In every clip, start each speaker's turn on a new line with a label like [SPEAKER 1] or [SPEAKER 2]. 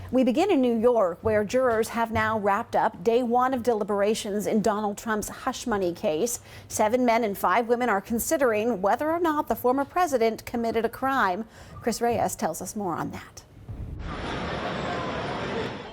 [SPEAKER 1] We begin in New York, where jurors have now wrapped up day one of deliberations in Donald Trump's hush money case. 7 men and 5 women are considering whether or not the former president committed a crime. Chris Reyes tells us more on that.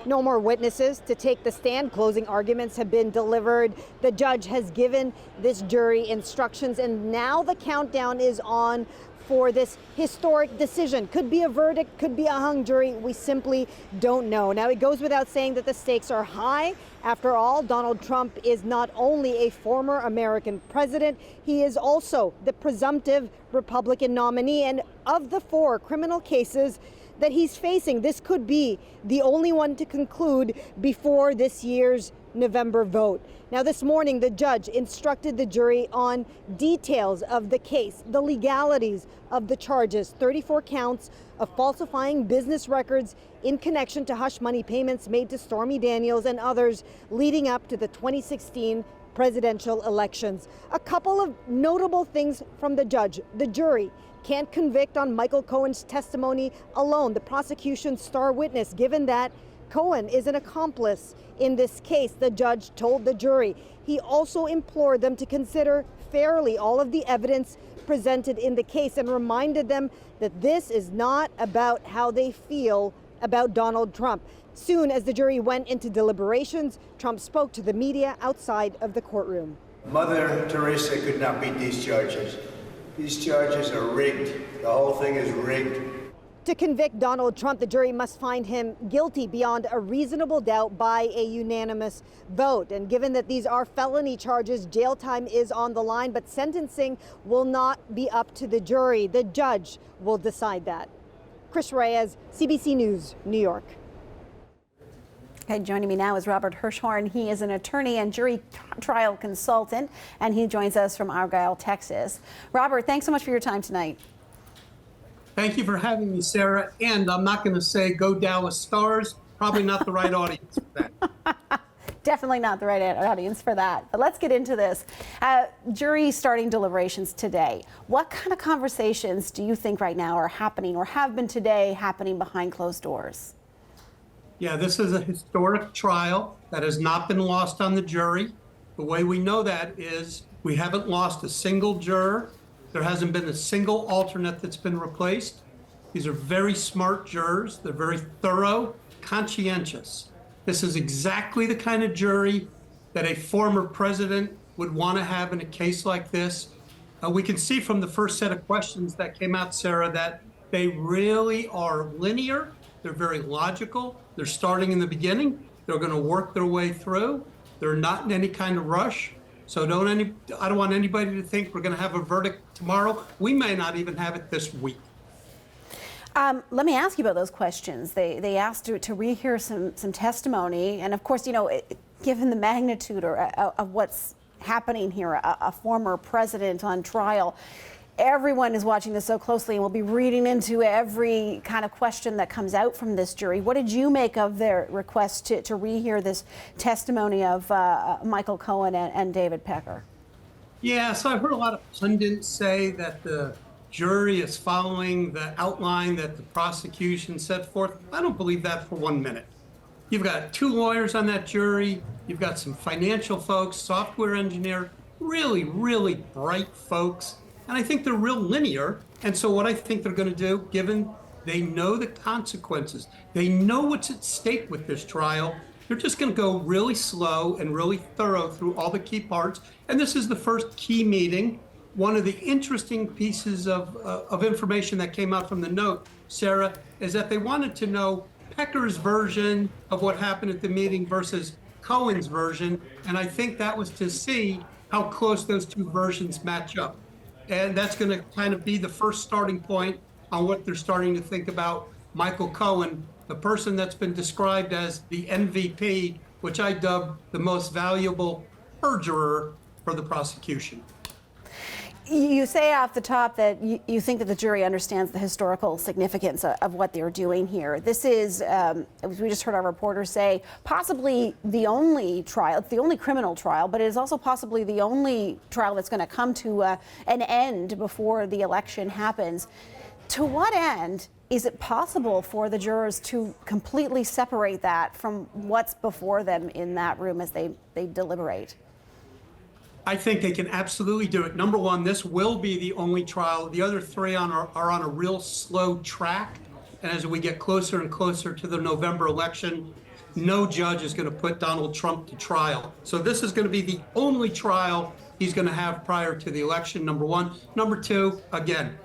[SPEAKER 2] No more witnesses to take the stand. Closing arguments have been delivered. The judge has given this jury instructions, and now the countdown is on for this historic decision. Could be a verdict, could be a hung jury. We simply don't know. Now, it goes without saying that the stakes are high. After all, Donald Trump is not only a former American president, he is also the presumptive Republican nominee. And of the 4 criminal cases that he's facing, this could be the only one to conclude before this year's November vote. Now, this morning, the judge instructed the jury on details of the case, the legalities of the charges, 34 counts of falsifying business records in connection to hush money payments made to Stormy Daniels and others leading up to the 2016 presidential elections. A couple of notable things from the judge. The jury can't convict on Michael Cohen's testimony alone, the prosecution's star witness, given that Cohen is an accomplice in this case, the judge told the jury. He also implored them to consider fairly all of the evidence presented in the case and reminded them that this is not about how they feel about Donald Trump. Soon as the jury went into deliberations, Trump spoke to the media outside of the courtroom.
[SPEAKER 3] Mother Teresa could not beat these charges. These charges are rigged. The whole thing is rigged.
[SPEAKER 2] To convict Donald Trump, the jury must find him guilty beyond a reasonable doubt by a unanimous vote. And given that these are felony charges, jail time is on the line, but sentencing will not be up to the jury. The judge will decide that. Chris Reyes, CBC News, New York.
[SPEAKER 1] Okay, joining me now is Robert Hirschhorn. He is an attorney and jury trial consultant, and he joins us from Argyle, Texas. Robert, thanks so much for your time tonight.
[SPEAKER 4] Thank you for having me, Sarah. And I'm not going to say go Dallas Stars. Probably not the right audience for that.
[SPEAKER 1] Definitely not the right audience for that. But let's get into this. Jury starting deliberations today. What kind of conversations do you think right now are happening or have been today happening behind closed doors?
[SPEAKER 4] Yeah, this is a historic trial that has not been lost on the jury. The way we know that is we haven't lost a single juror. There hasn't been a single alternate that's been replaced. These are very smart jurors. They're very thorough, conscientious. This is exactly the kind of jury that a former president would want to have in a case like this. We can see from the first set of questions that came out, Sarah, that they really are linear. They're very logical. They're starting in the beginning. They're going to work their way through. They're not in any kind of rush. So I don't want anybody to think we're going to have a verdict tomorrow. We may not even have it this week.
[SPEAKER 1] Let me ask you about those questions. They asked to rehear some testimony. And of course, you know, given the magnitude of what's happening here, a former president on trial, everyone is watching this so closely and will be reading into every kind of question that comes out from this jury. What did you make of their request to rehear this testimony of Michael Cohen and David Pecker?
[SPEAKER 4] Yeah, so I've heard a lot of pundits say that the jury is following the outline that the prosecution set forth. I don't believe that for 1 minute. You've got 2 lawyers on that jury. You've got some financial folks, software engineer, really, really bright folks. And I think they're real linear. And so what I think they're going to do, given they know the consequences, they know what's at stake with this trial, they're just going to go really slow and really thorough through all the key parts. And this is the first key meeting. One of the interesting pieces of information that came out from the note, Sarah, is that they wanted to know Pecker's version of what happened at the meeting versus Cohen's version. And I think that was to see how close those 2 versions match up. And that's going to kind of be the first starting point on what they're starting to think about Michael Cohen, the person that's been described as the MVP, which I dub the most valuable perjurer for the prosecution.
[SPEAKER 1] You say off the top that you think that the jury understands the historical significance of what they're doing here. This is, as we just heard our reporter say, possibly the only trial. It's the only criminal trial, but it is also possibly the only trial that's going to come to an end before the election happens. To what end is it possible for the jurors to completely separate that from what's before them in that room as they deliberate?
[SPEAKER 4] I think they can absolutely do it. Number one, this will be the only trial. The other three are on a real slow track. And as we get closer and closer to the November election, no judge is going to put Donald Trump to trial. So this is going to be the only trial he's going to have prior to the election, number one. Number two, again,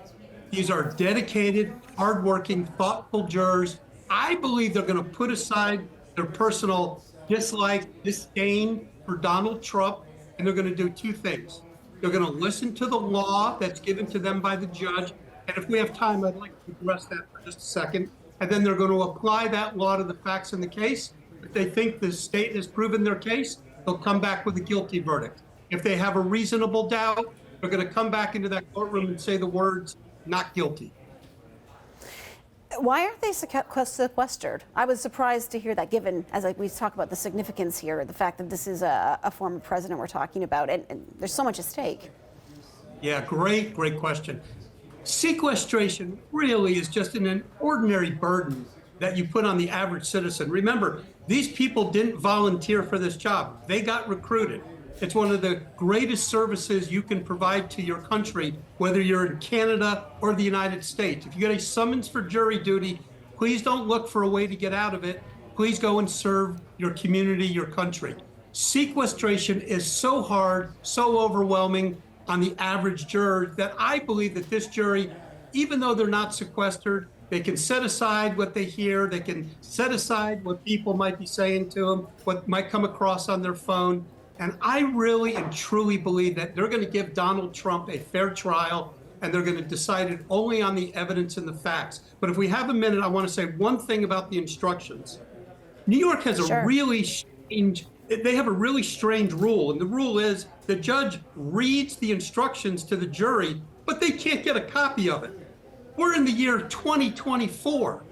[SPEAKER 4] these are dedicated, hardworking, thoughtful jurors. I believe they're going to put aside their personal dislike, disdain for Donald Trump, and they're going to do two things. They're going to listen to the law that's given to them by the judge. And if we have time, I'd like to address that for just a second. And then they're going to apply that law to the facts in the case. If they think the state has proven their case, they'll come back with a guilty verdict. If they have a reasonable doubt, they're going to come back into that courtroom and say the words, not guilty.
[SPEAKER 1] Why aren't they sequestered? I was surprised to hear that, given, as we talk about the significance here, the fact that this is a former president we're talking about, and there's so much at stake.
[SPEAKER 4] Yeah, great question. Sequestration really is just an ordinary burden that you put on the average citizen. Remember, these people didn't volunteer for this job. They got recruited. It's one of the greatest services you can provide to your country, whether you're in Canada or the United States. If you get a summons for jury duty, please don't look for a way to get out of it. Please go and serve your community, your country. Sequestration is so hard, so overwhelming on the average juror that I believe that this jury, even though they're not sequestered, they can set aside what they hear. They can set aside what people might be saying to them, what might come across on their phone. And I really and truly believe that they're going to give Donald Trump a fair trial, and they're going to decide it only on the evidence and the facts. But if we have a minute, I want to say one thing about the instructions. New York has a really strange, they have a really strange rule. And the rule is the judge reads the instructions to the jury, but they can't get a copy of it. We're in the year 2024.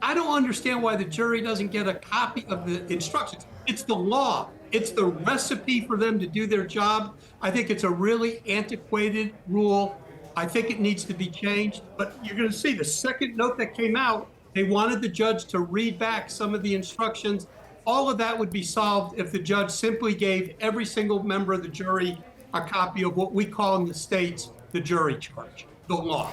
[SPEAKER 4] I don't understand why the jury doesn't get a copy of the instructions. It's the law. It's the recipe for them to do their job. I think it's a really antiquated rule. I think it needs to be changed. But you're going to see the second note that came out, they wanted the judge to read back some of the instructions. All of that would be solved if the judge simply gave every single member of the jury a copy of what we call in the States the jury charge, the law.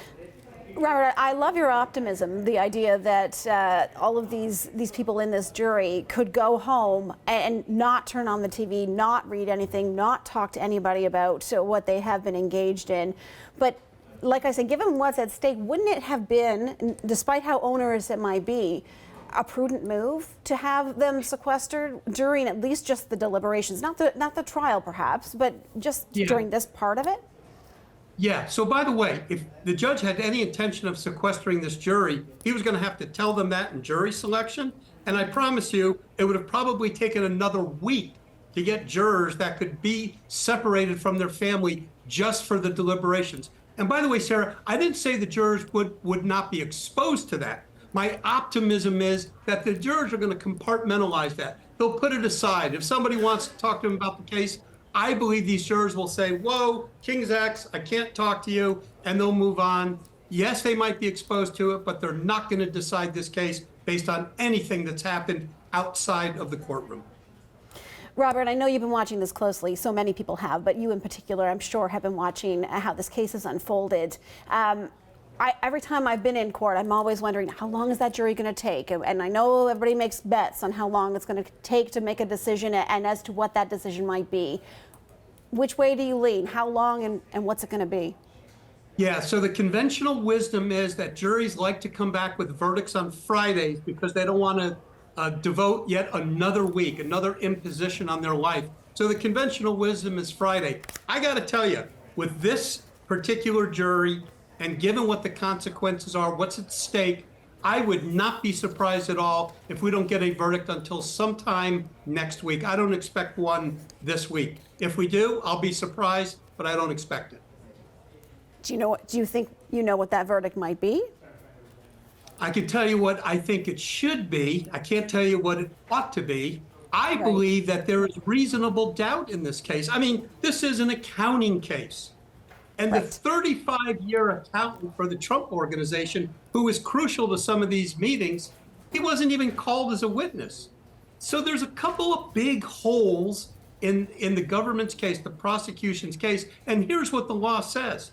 [SPEAKER 1] Robert, I love your optimism, the idea that all of these people in this jury could go home and not turn on the TV, not read anything, not talk to anybody about what they have been engaged in. But like I said, given what's at stake, wouldn't it have been, despite how onerous it might be, a prudent move to have them sequestered during at least just the deliberations, not the trial perhaps, but just during this part of it?
[SPEAKER 4] Yeah. So by the way, if the judge had any intention of sequestering this jury, he was going to have to tell them that in jury selection. And I promise you, it would have probably taken another week to get jurors that could be separated from their family just for the deliberations. And by the way, Sarah, I didn't say the jurors would not be exposed to that. My optimism is that the jurors are going to compartmentalize that. They'll put it aside. If somebody wants to talk to them about the case, I believe these jurors will say, whoa, King's X, I can't talk to you, and they'll move on. Yes, they might be exposed to it, but they're not going to decide this case based on anything that's happened outside of the courtroom.
[SPEAKER 1] Robert, I know you've been watching this closely. So many people have, but you in particular, I'm sure, have been watching how this case has unfolded. Every time I've been in court, I'm always wondering, how long is that jury going to take? And I know everybody makes bets on how long it's going to take to make a decision and as to what that decision might be. Which way do you lean? How long and what's it going to be?
[SPEAKER 4] Yeah, so the conventional wisdom is that juries like to come back with verdicts on Fridays because they don't want to devote yet another week, another imposition on their life. So the conventional wisdom is Friday. I got to tell you, with this particular jury, and given what the consequences are, what's at stake, I would not be surprised at all if we don't get a verdict until sometime next week. I don't expect one this week. If we do, I'll be surprised, but I don't expect it.
[SPEAKER 1] Do you think you know what that verdict might be?
[SPEAKER 4] I can tell you what I think it should be. I can't tell you what it ought to be. I believe that there is reasonable doubt in this case. I mean, this is an accounting case. And
[SPEAKER 1] Right.
[SPEAKER 4] the 35-year accountant for the Trump organization, who was crucial to some of these meetings, he wasn't even called as a witness. So there's a couple of big holes in the government's case, the prosecution's case. And here's what the law says.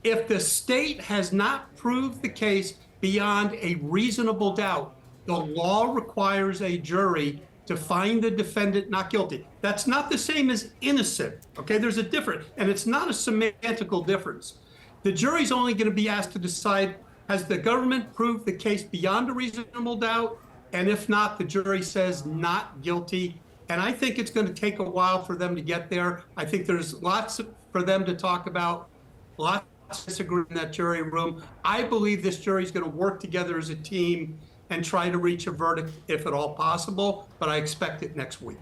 [SPEAKER 4] If the state has not proved the case beyond a reasonable doubt, the law requires a jury to find the defendant not guilty. That's not the same as innocent, okay? There's a difference, and it's not a semantical difference. The jury's only going to be asked to decide, has the government proved the case beyond a reasonable doubt? And if not, the jury says not guilty. And I think it's going to take a while for them to get there. I think there's lots for them to talk about, lots of disagreement in that jury room. I believe this jury is going to work together as a team and try to reach a verdict if at all possible, but I expect it next week.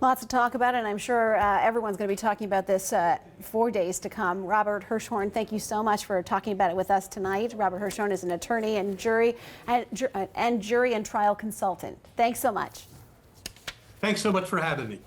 [SPEAKER 1] Lots to talk about, and I'm sure everyone's going to be talking about this for days to come. Robert Hirschhorn, thank you so much for talking about it with us tonight. Robert Hirschhorn is an attorney and jury and trial consultant. Thanks so much.
[SPEAKER 4] Thanks so much for having me.